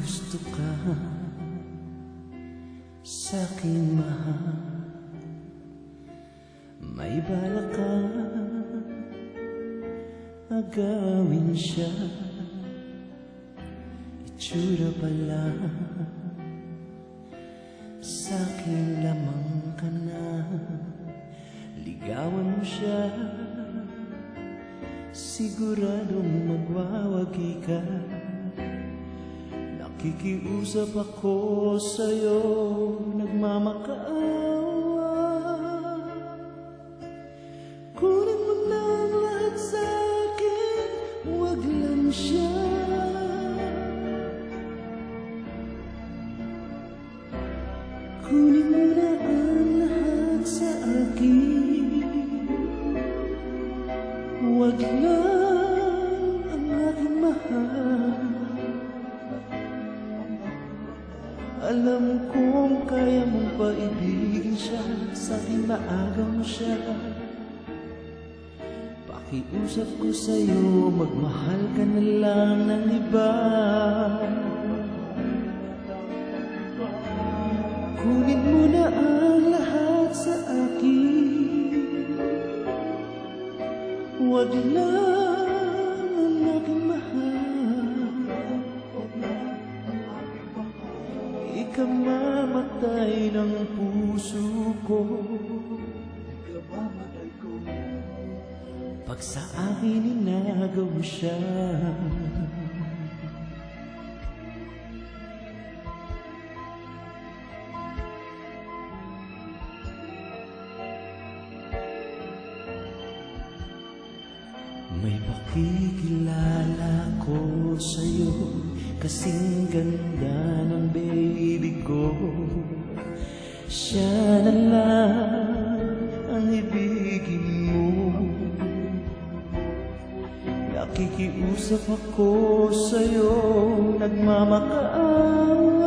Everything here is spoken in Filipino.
gusto ka sa'king mahal, may balak ka agawin siya. Itsura pala sa'king lamang ka na, ligawan mo siya, siguradong magwawagi ka. Nakikiusap ako sa'yo, nagmamakaawa. Kunin mo na ang lahat sa'kin, huwag lang siya. Kunin mo na ang lahat sa akin, huwag lang ang aking mahal. Alam kong kaya mong paibigin siya, sa'king maagaw mo siya. Pakiusap ko sa'yo, magmahal ka na lang ng iba. Kunin mo na ang lahat sa akin, huwag lang ang aking mahal. Ikamamatay ng puso ko, pag sa akin inagaw mo siya. May makikilala ko sa'yo, kasing ganda ng baby ko. Siya na lang ang ibigin mo. Nakikiusap ako sa'yo, nagmamakaawa.